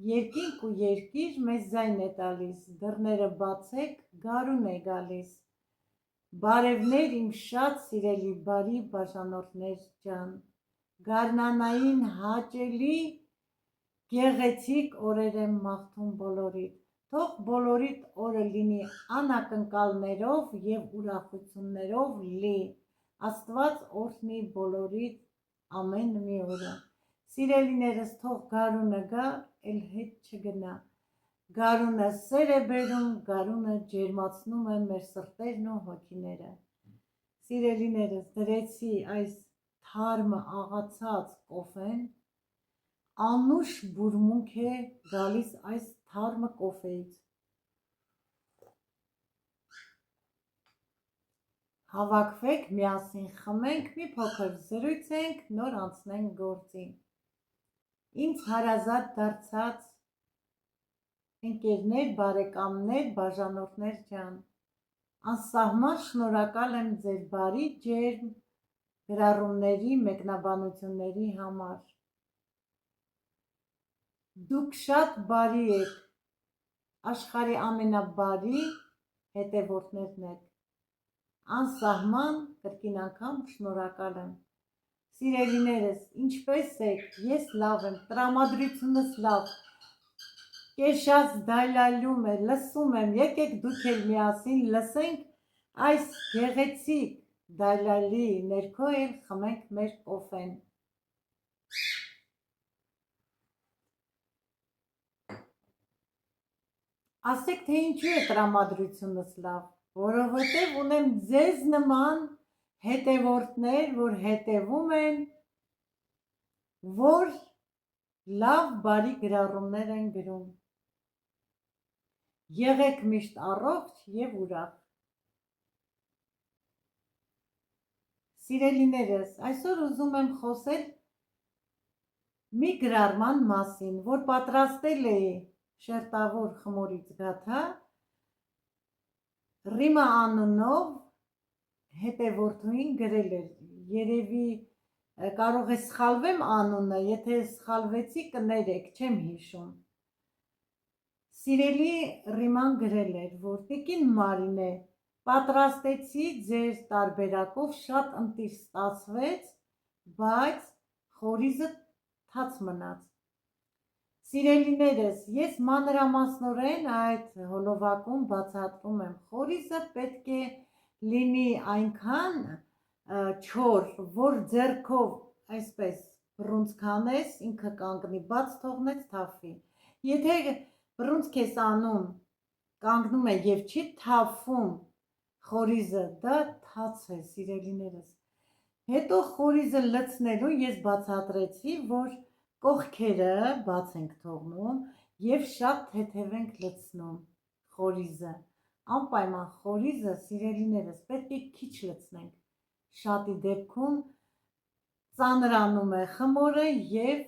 Երկինք ու երկիր մեզ ձայն է տալիս, դռները բացեք, գարուն է գալիս, բարևներ իմ շատ սիրելի բարի բաժանորդներ ջան, գարնանային հաճելի գեղեցիկ օրեր եմ մաղթում բոլորիդ, թող բոլորիդ օրը լինի անակնկալներով և ուրախություններով լի, Աստված օրհնի բոլորիդ ամեն մի օրը, սիրելիներս թող գարունը գա, էլ հետ չգնա, գարունը սեր է բերում, գարունը ջերմացնում է մեր սրտերն ու հոգիները, սիրելիներս դրեցի այս թարմը աղացած կոֆեն, անուշ բուրմունք է գալիս այս թարմը կոֆեից, Հավաքվեք, միասին խմենք, մի փոքր զրույցենք, նոր անցնենք գործին, ինձ հարազատ դարձած ընկերներ, բարեկամներ, բաժանորդներ ջան, անսահման շնորհակալ եմ ձեր բարի ջերմ գրառումների, մեկնաբանությունների համար, դուք շատ բարի եք, աշխարհի ամենաբարի հետևորդներն եք, անսահման կրկին անգամ շնորհակալ եմ, սիրելիներս, ինչպես եք, ես լավ եմ, տրամադրությունս լավ, կեշած դայլայլում է, լսում եմ, եկեք դուք էլ միասին լսենք այս գեղեցիկ դայլայլի ներքո էլ խմենք մեր կոֆեն, ասեք թե ինչու է տրամադրությունս լավ, որովհետև ունեմ ձեզ նման հետևորդներ, որ հետևում են, որ լավ բարի գրառումներ են գրում, եղեք միշտ առողջ և ուրախ, սիրելիներս, այսօր ուզում եմ խոսել մի գրառման մասին, որ պատրաստել էի շերտավոր խմորից գաթա, Ռիմա անունով հետևորդուհին գրել էր, երևի կարող է սխալվեմ անունը, եթե սխալվեցի կներեք, չեմ հիշում, սիրելի Ռիման գրել էր, որ տիկին Մարինե, պատրաստեցի ձեր տարբերակով շատ ընտիր ստացվեց, բայց խորիզը թաց մնաց, Սիրելիներս, ես մանրամասնորեն այդ հոլովակում բացատրում եմ, խորիզը պետք է լինի այնքան չոր, որ ձեռքով այսպես բռունցք անես, ինքը կանգնի, բաց թողնես թափվի, եթե բռունցք ես անում, կանգնում է և չի թափվում խորիզը, դա թաց է սիրելիներս, հետո խորիզը լցնելու ես բացատրեցի, որ կողքերը բաց ենք թողնում և շատ թեթև ենք լցնում խորիզը, անպայման խորիզը սիրելիներս պետք է քիչ լցնենք, շատի դեպքում ծանրանում է խմորը և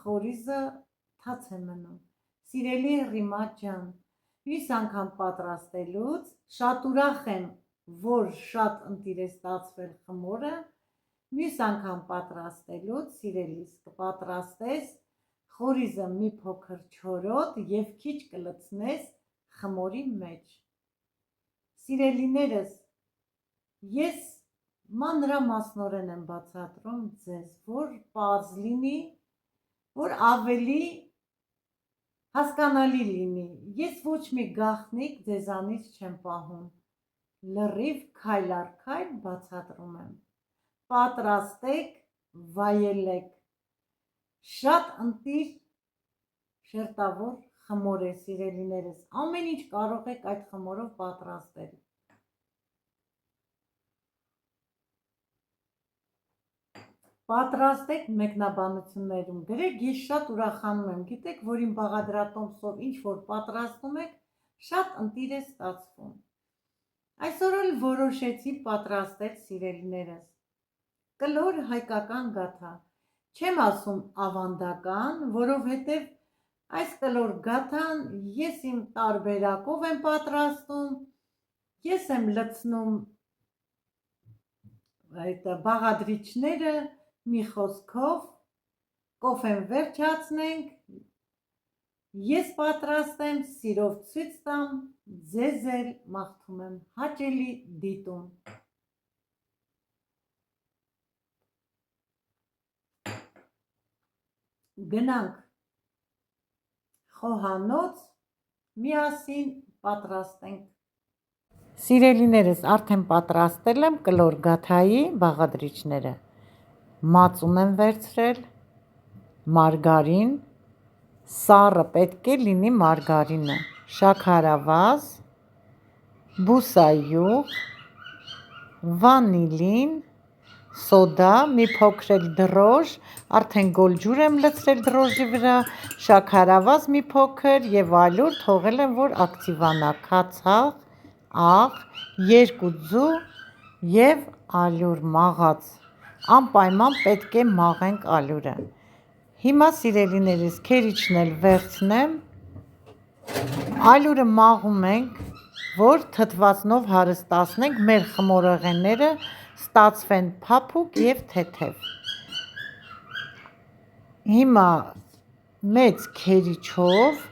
խորիզը թաց է մնում, սիրելի Ռիմա ջան, մյուս անգամ պատրաստելուց շատ ուրախ եմ, որ շատ ընտիր է ստացվել խմորը, մյուս անգամ պատրաստելուց, սիրելիս, կպատրաստես խորիզը մի փոքր չորոտ և քիչ կլցնես խմորի մեջ, սիրելիներս, ես մանրամասնորեն եմ բացատրում ձեզ, որ պարզ լինի, որ ավելի հասկանալի լինի, ես ոչ մի գաղտնիք ձեզանից չեմ պահում, լրիվ քայլ առ քայլ բացատրում եմ, պատրաստեք, վայելեք, շատ ընտիր շերտավոր խմոր է սիրելիներս, ամեն ինչ կարող եք այդ խմորով պատրաստել, պատրաստեք մեկնաբանություններում, գրեք, ես շատ ուրախանում եմ, գիտեք, որ իմ բաղադրատոմսով ինչ որ պատրաստում եք, շատ ընտիր է ստացվում, այսօր էլ որոշեցի պատրաստել սիրելիներս, կլոր հայկական գաթա, չեմ ասում ավանդական, որովհետև այս կլոր գաթան ես իմ տարբերակով եմ պատրաստում, ես եմ լցնում այդ բաղադրիչները, մի խոսքով, կոֆեն վերջացնենք, Ես պատրաստ եմ սիրով ցույց տամ, ձեզ էլ մաղթում եմ հաճելի դիտում։ Գնանք խոհանոց, միասին պատրաստենք։ Սիրելիներս, արդեն պատրաստել եմ կլոր գաթայի բաղադրիչները։ Մածուն եմ վերցրել, մարգարին, սառը պետք է լինի մարգարինը, շաքարավազ, բուսայուղ, վանիլին, սոդա, մի փոքր էլ դրոշ, արդեն գոլ ջուր եմ լցրել դրոշի վրա, շաքարավազ մի փոքր և ալյուր թողել եմ, որ ակտիվանա, քացախ, աղ, 2 ձու և ալյուր մաղած, անպայման պետք է մաղենք ալյուրը։ Հիմա սիրելիներս քերիչն էլ վերցնեմ, ալյուրը մաղում ենք, որ թթվածնով հարստացնենք մեր խմորեղենները ստացվեն փափուկ և թեթև։ Հիմա մեծ քերիչով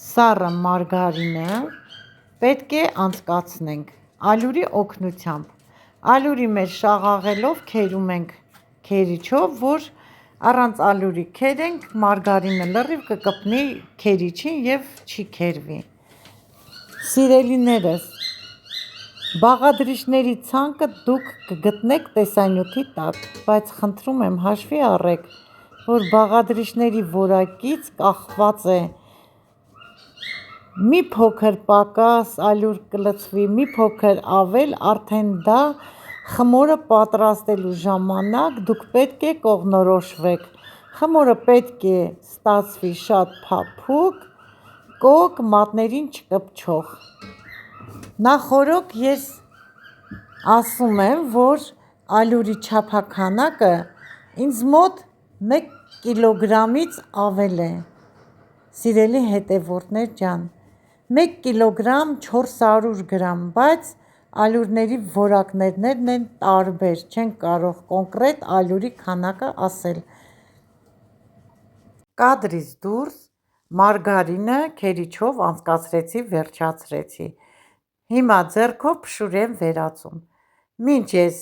սառը մարգարինը պետք է անցկացնենք ալյուրի օգնությամբ։ Ալյուրի մեջ շաղաղելով քերում ենք քերիչով, որ առանց ալյուրի քերենք, մարգարինը լրիվ կկպնի քերիչին և չի քերվի։ Սիրելիներս, բաղադրիչների ցանկը դուք կգտնեք տեսանյութի տակ, բայց խնդրում եմ հաշվի առեք, որ բաղադրիչների որակից կախված է մի փոքր պակաս ալյուր կլցվի, մի փոքր ավել, արդեն դա խմորը պատրաստելու ժամանակ դուք պետք է կողմնորոշվեք, խմորը պետք է ստացվի շատ փափուկ, կոկ, մատներին չկպչող։ Նախօրոք ես ասում եմ, որ ալյուրի չափաքանակը ինձ մոտ 1 կիլոգրամից ավել է, սիրելի հետևորդներ ջան, 1 կիլոգրամ 400 գրամ, բայց ալյուրների որակներն են տարբեր, չենք կարող կոնկրետ ալյուրի քանակը ասել։ Կադրից դուրս մարգարինը քերիչով անցկացրեցի, վերջացրեցի։ Հիմա ձեռքով փշուր եմ վերածում։ Մինչ ես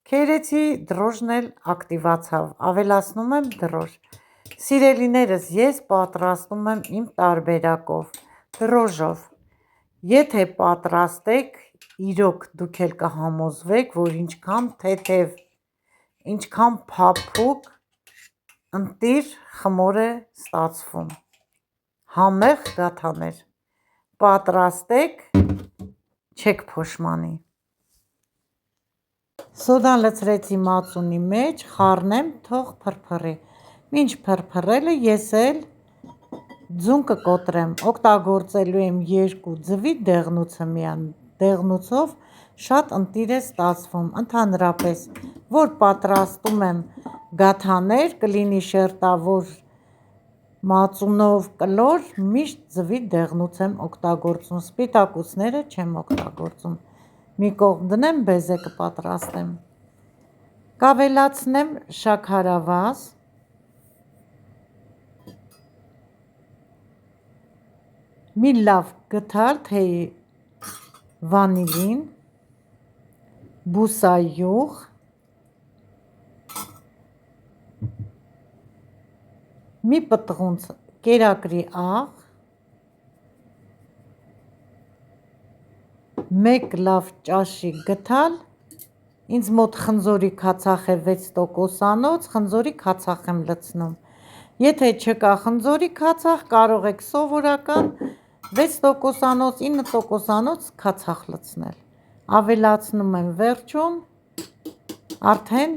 քերեցի, դրոշն էլ ակտիվացավ, ավելացնում եմ դրոշ։ Սիրելիներս, ես պատրաստում եմ իմ տարբերակով, դրոշով։ Եթե պատրաստեք, իրոք դուք էլ կհամոզվեք, որ ինչքան թեթև, ինչքան փափուկ, ընտիր խմոր է ստացվում, համեղ գաթաներ, պատրաստեք, չեք փոշմանի։ Սոդան լցրեցի մածունի մեջ, խառնեմ, թող փրփռի, մինչ փրփռել է ես էլ ձուն կկոտրեմ, օգտագործելու եմ 2 ձվի դեղնուցը, դեղնուցով շատ ընտիր է ստացվում, ընդհանրապես, որ պատրաստում եմ գաթաներ, կլինի շերտավոր մածունով կլոր, միշտ ձվի դեղնուց եմ օգտագործում, սպիտակուցները չեմ օգտագործում, մի կողմ դնեմ, բեզեկը պատրաստեմ, կավելացնեմ շաքարավազ, մի լավ գթալ թեյի վանիլին, բուսայուղ, մի պտղունց կերակրի աղ, 1 լավ ճաշի գթալ, ինձ մոտ խնձորի քացախ է 6%-անոց, խնձորի քացախ եմ լցնում, եթե չկա խնձորի քացախ, կարող եք սովորական 6%-անոց, 9%-անոց քացախ լցնել, ավելացնում եմ վերջում, արդեն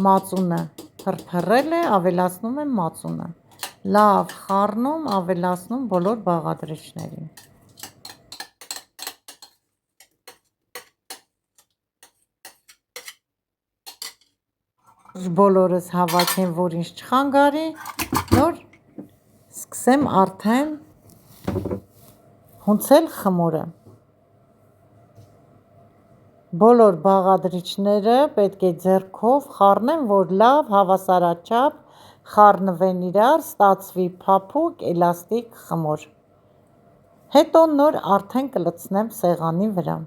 մածունը փրփռել է, ավելացնում եմ մածունը, լավ խառնում, ավելացնում բոլոր բաղադրիչներին։ Բոլորս հավաքեմ, որ ինձ չխանգարի, նոր սկսեմ արդեն հունցել խմորը։ Բոլոր բաղադրիչները պետք է ձեռքով խառնեմ, որ լավ հավասարաչափ խառնվեն իրար, ստացվի փափուկ էլաստիկ խմոր։ Հետո նոր արդեն կլցնեմ սեղանի վրա։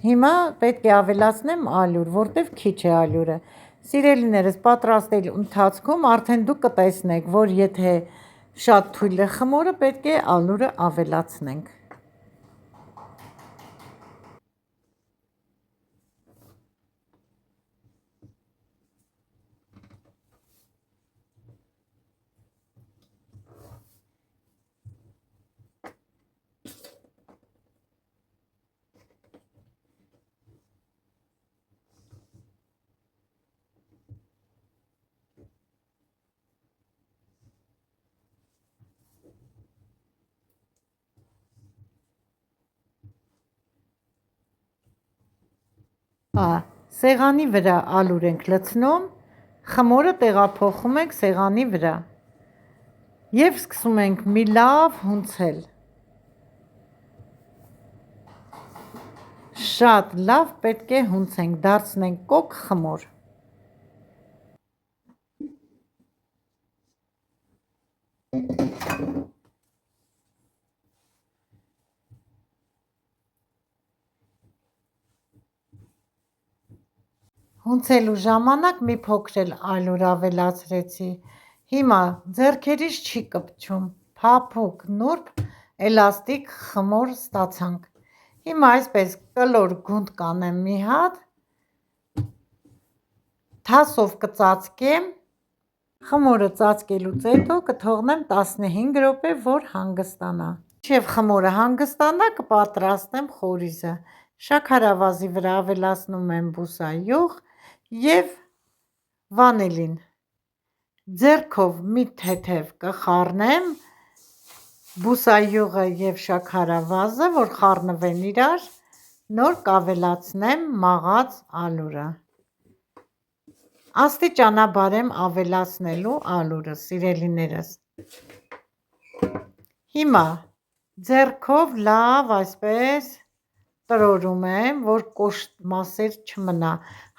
Հիմա պետք է ավելացնեմ ալյուր, որտեվ քիչ է ալյուրը։ Սիրելիներս, պատրաստելու ընթացքում արդեն դուք կտեսնեք, որ եթե շատ թույլ է խմորը, պետք է ալյուրը ավելացնենք։ Սեղանի վրա ալյուր ենք լցնում, խմորը տեղափոխում ենք սեղանի վրա և սկսում ենք մի լավ հունցել։ Շատ լավ պետք է հունցենք, դարձնենք կոկ խմոր։ Հունցելու ժամանակ մի փոքր էլ ալյուր ավելացրեցի։ Հիմա ձեռքերիս չի կպչում, փափուկ, նուրբ, էլաստիկ խմոր ստացանք։ Հիմա այսպես կլոր գունդ կանեմ մի հատ, թասով կծածկեմ, խմորը ծածկելուց հետո կթողնեմ 15 րոպե, որ հանգստանա։ Մինչև խմորը հանգստանա, կպատրաստեմ խորիզը։ Շաքարավազի վրա ավելացնում եմ բուսայուղ և վանիլին։ Ձեռքով մի թեթև կխառնեմ բուսայուղը և շաքարավազը, որ խառնվեն իրար, նոր կավելացնեմ մաղած ալյուրը։ Աստիճանաբար եմ ավելացնելու ալյուրը, սիրելիներս։ Հիմա ձեռքով լավ այսպես տրորում եմ, որ կոշտ մասեր չմնա,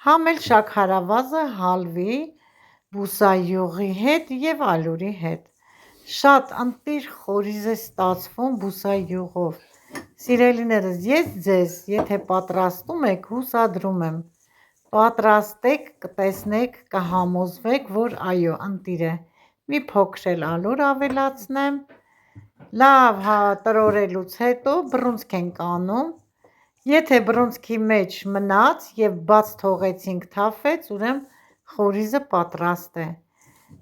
համ էլ շաքարավազը հալվի բուսայուղի հետ և ալյուրի հետ։ Շատ ընտիր խորիզ է ստացվում բուսայուղով։ Սիրելիներս, ես ձեզ, եթե պատրաստում եք, հուսադրում եմ, պատրաստեք, կտեսնեք, կհամոզվեք, որ այո, ընտիր է։ Մի փոքր էլ ալյուր ավելացնեմ։ Լավ տրորելուց հետո բռունցք ենք անում։ Եթե բռունցքի մեջ մնաց և բաց թողեցինք թափվեց, ուրեմն խորիզը պատրաստ է։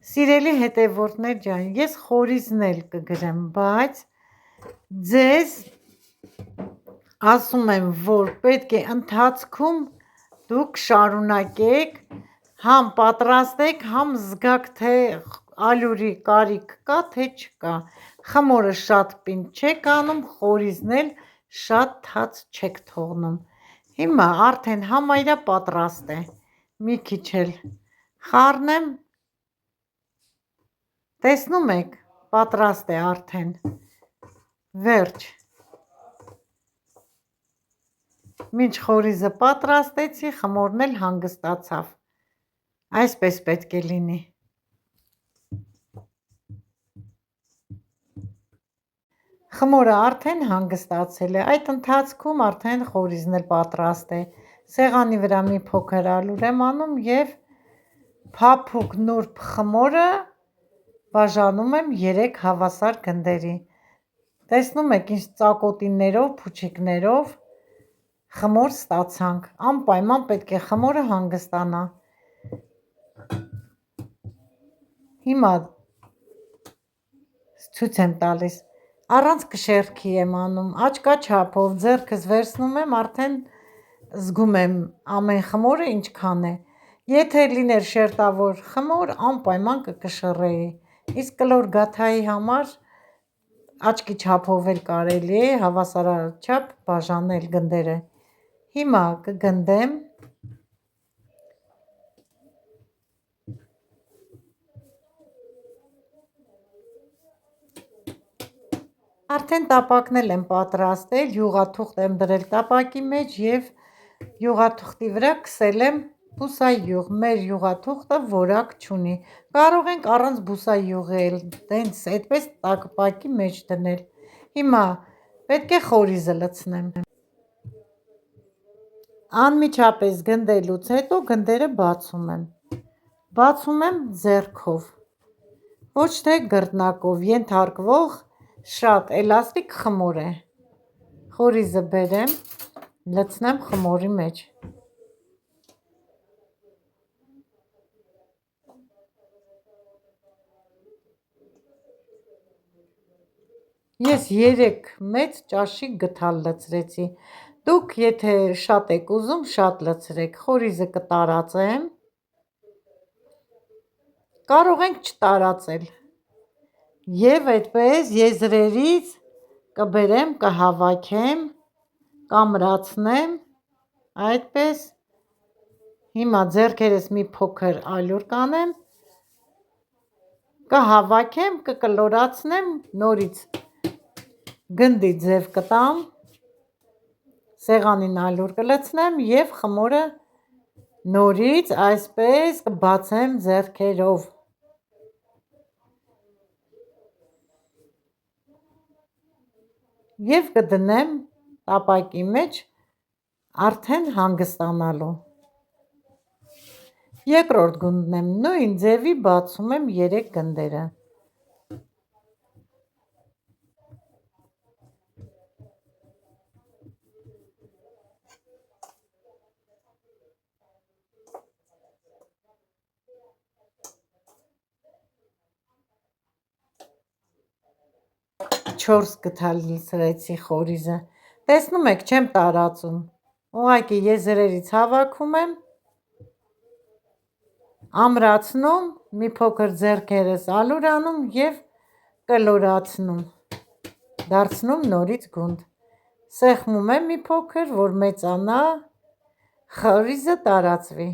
Սիրելի հետևորդներ ջան, ես խորիզն էլ կգրեմ, բայց ձեզ ասում եմ, որ պետք է ընթացքում դուք շարունակեք, համ պատրաստեք, համ զգաք, թե ալյուրի կարիք կա, թե չկա։ Խմորը շատ պինդ չեք անում, խորիզն էլ շատ թաց չեք թողնում։ Հիմա արդեն համարյա պատրաստ է։ Մի քիչ էլ խառնեմ։ Տեսնում եք, պատրաստ է արդեն։ Վերջ։ Մինչ խորիզը պատրաստեցի, խմորն էլ հանգստացավ։ Այսպես պետք է լինի։ Խմորը արդեն հանգստացել է, այդ ընթացքում արդեն խորիզն էլ պատրաստ է։ Սեղանի վրա մի փոքր ալյուր եմ անում և փափուկ նուրբ խմորը բաժանում եմ 3 հավասար գնդերի։ Տեսնում եք, ինչ ծակոտիներով, փուչիկներով խմոր ստացանք։ Անպայման պետք է խմորը հանգստանա։ Հիմա ցույց եմ տալիս։ Առանց կշեռքի եմ անում, աչքաչափով ձեռքս վերցնում եմ, արդեն զգում եմ ամեն խմորը ինչքան է։ Եթե լիներ շերտավոր խմոր, անպայման կկշռեի։ Իսկ կլոր գաթայի համար աչքի չափով էլ կարելի է հավասարաչափ բաժանել գնդերը։ Հիմա կգնդեմ արդեն տապակն եմ պատրաստել, յուղաթուղթ եմ դրել տապակի մեջ և յուղաթուղթի վրա քսել եմ բուսայուղ, մեր յուղաթուղթը որակ չունի, կարող ենք առանց բուսայուղի էլ տենց այդպես տապակի մեջ դնել։ Հիմա պետք է խորիզը լցնեմ։ Անմիջապես գնդելուց հետո գնդերը բացում եմ ձեռքով, ոչ թե գռտնակով, ենթարկվող շատ էլաստիկ խմոր է։ Խորիզը բերեմ, լցնեմ խմորի մեջ։ Ես 3 մեծ ճաշիկ գդալ լցրեցի, դուք եթե շատ եք ուզում, շատ լցրեք, խորիզը կտարածեմ, կարող ենք չտարածել և այդպես եզրերից կբերեմ, կհավաքեմ, կամրացնեմ, այդպես, հիմա ձեռքերս մի փոքր ալյուր կանեմ, կհավաքեմ, կկլորացնեմ, նորից գնդի ձև կտամ, սեղանին ալյուր կլցնեմ և խմորը նորից այսպես կբացեմ ձեռքերով։ Եվ կդնեմ տապակի մեջ արդեն հանգստանալու։ Երկրորդ գունդն եմ նույն ձևի բացում եմ 3 գնդերը։ Չորս գդալ լցրեցի խորիզը, տեսնում եք չեմ տարածում, ուղղակի եզրերից հավաքում եմ, ամրացնում, մի փոքր ձեռքերս ալյուր անում և կլորացնում, դարձնում նորից գունդ, սեղմում եմ մի փոքր, որ մեծանա, խորիզը տարածվի։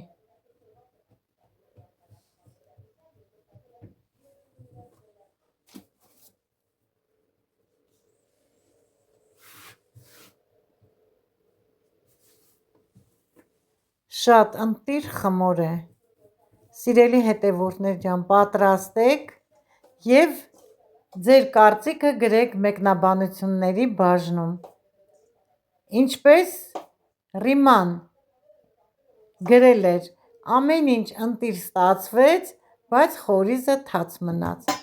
Շատ ընտիր խմոր է, սիրելի հետևորդներ ջան, պատրաստեք և ձեր կարծիքը գրեք մեկնաբանությունների բաժնում։ Ինչպես Ռիման գրել էր, ամեն ինչ ընտիր ստացվեց, բայց խորիզը թաց մնաց։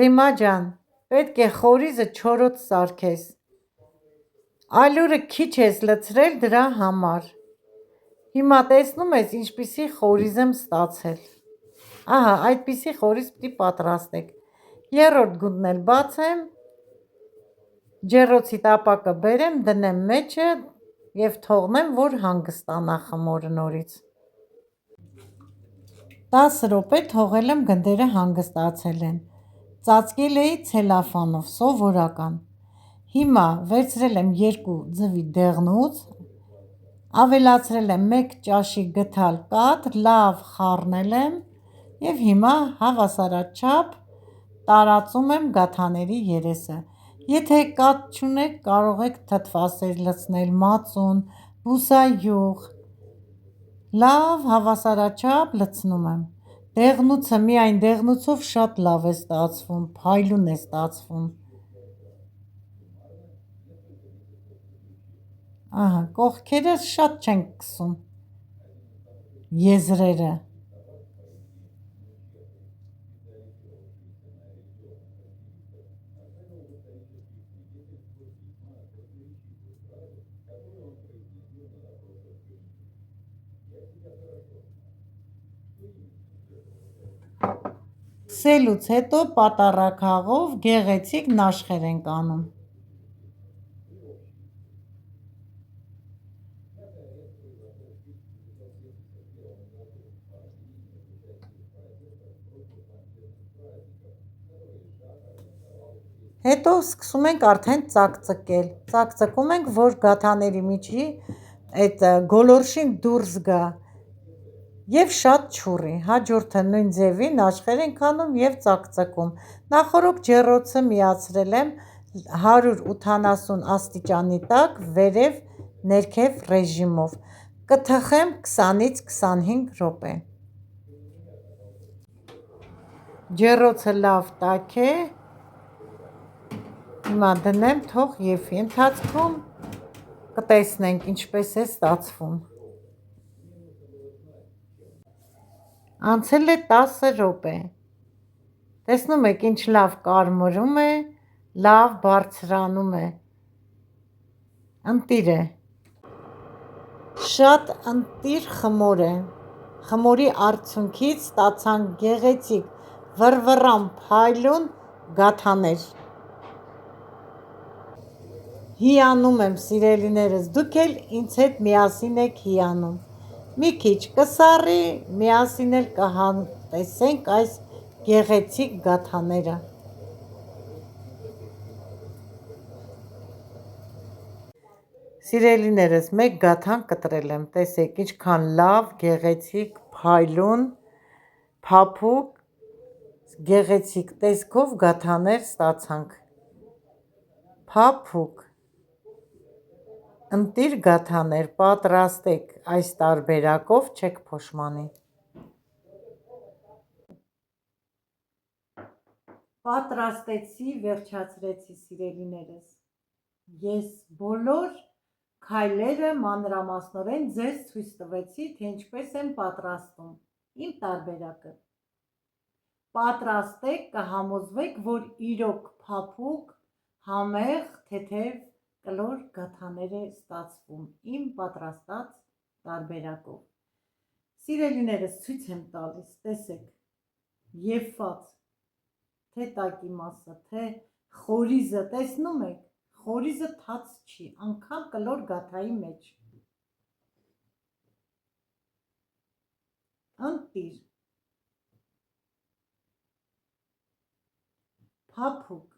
Ռիմա ջան, պետք է խորիզը չորոց սարքես, ալյուրը քիչ ես լցրել դրա համար։ Հիմա տեսնում ես ինչպիսի խորիզ եմ ստացել, ահա այդպիսի խորիզ պիտի պատրաստեք։ Երրորդ գունդն էլ բացեմ, ջեռոցի տապակը բերեմ, դնեմ մեջը և թողնեմ, որ հանգստանա խմորը նորից։ 10 րոպե թողել եմ, գնդերը հանգստացել են, ծածկել էի ցելոֆանով, սովորական։ Հիմա վերցրել եմ 2 ձվի դեղնուց, ավելացրել եմ 1 ճաշիկ գդալ կաթ, լավ խառնել եմ և հիմա հավասարաչափ տարածում եմ գաթաների երեսը։ Եթե կաթ չունեք, կարող եք թթվասեր լցնել, մածուն, բուսայուղ, լավ հավասարաչափ լցնում եմ։ Դեղնուցը միայն դեղնուցով շատ լավ է ստացվում, փայլուն է ստացվում։ Ահա, կողքերը շատ չենք քսում, եզրերը։ Քսելուց հետո պատառաքաղով գեղեցիկ նաշխեր ենք անում։ Հետո սկսում ենք արդեն ծակծկել, ծակծկում ենք, որ գաթաների միջի այդ գոլորշին դուրս գա և շատ չուռի, հաջորդը նույն ձևին աշխեր ենք անում և ծակծկում, նախորոք ջեռոցը միացրել եմ 180 աստիճանի տակ վերև ներքև ռեժիմով, կթխեմ 20-ից 25 րոպե, ջեռոցը լավ տաք է, հիմա դնեմ թող եփի, ընթացքում կտեսնենք ինչպես է ստացվում, անցել է 10 րոպե, տեսնում եք ինչ լավ կարմրում է, լավ բարձրանում է, ընտիր է, շատ ընտիր խմոր է, խմորի արդյունքից ստացանք գեղեցիկ վռվռան փայլուն գաթաներ, հիանում եմ սիրելիներս, դուք էլ ինձ հետ միասին եք հիանում, մի քիչ կսառի, միասին էլ կտեսնենք այս գեղեցիկ գաթաները, սիրելիներս մեկ գաթան կտրել եմ, տեսեք ինչքան լավ գեղեցիկ փայլուն փափուկ գեղեցիկ տեսքով գաթաներ ստացանք, փափուկ, ընտիր գաթաներ, պատրաստեք այս տարբերակով չեք փոշմանի, պատրաստեցի, վերջացրեցի սիրելիներս, ես բոլոր քայլերը մանրամասնորեն ձեզ ցույց տվեցի, թե ինչպես եմ պատրաստում իմ տարբերակը, պատրաստեք, կհամոզվեք, որ իրոք փափուկ, համեղ, թեթև, կլոր գաթաներ է ստացվում իմ պատրաստած տարբերակով, սիրելիներս ցույց եմ տալիս, տեսեք, եփված, թե տակի մասը, թե խորիզը, տեսնում եք, խորիզը թաց չի, անգամ կլոր գաթայի մեջ, ընտիր, փափուկ,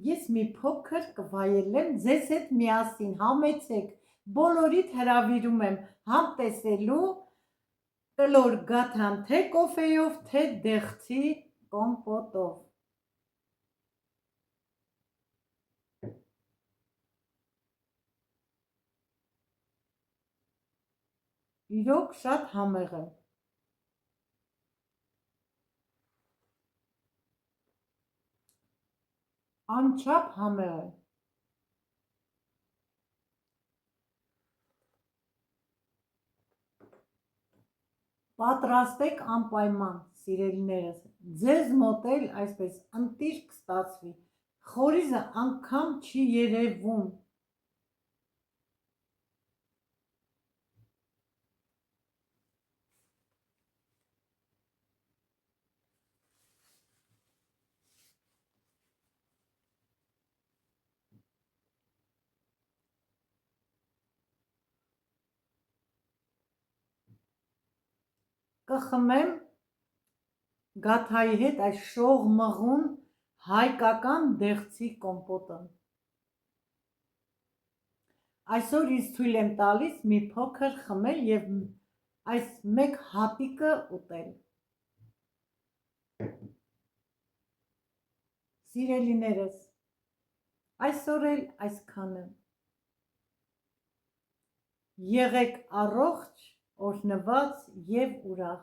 ես մի փոքր կվայելեմ ձեզ հետ միասին, համեցեք, բոլորիդ հրավիրում եմ համտեսելու կլոր գաթան թե կոֆեյով, թե դեղցի կոմպոտով, իրոք շատ համեղ է, անչափ համեղ է, պատրաստեք անպայման սիրելիներս, ձեզ մոտ էլ այսպես ընտիր կստացվի, խորիզը անգամ չի երևում, կխմեմ գաթայի հետ այս շող մղուն հայկական դեղցի կոմպոտը, այսօր ինձ թույլ եմ տալիս մի փոքր խմել և այս մեկ հատիկը ուտել, սիրելիներս, այսօր էլ այսքանը, եղեք առողջ, օրհնված և ուրախ,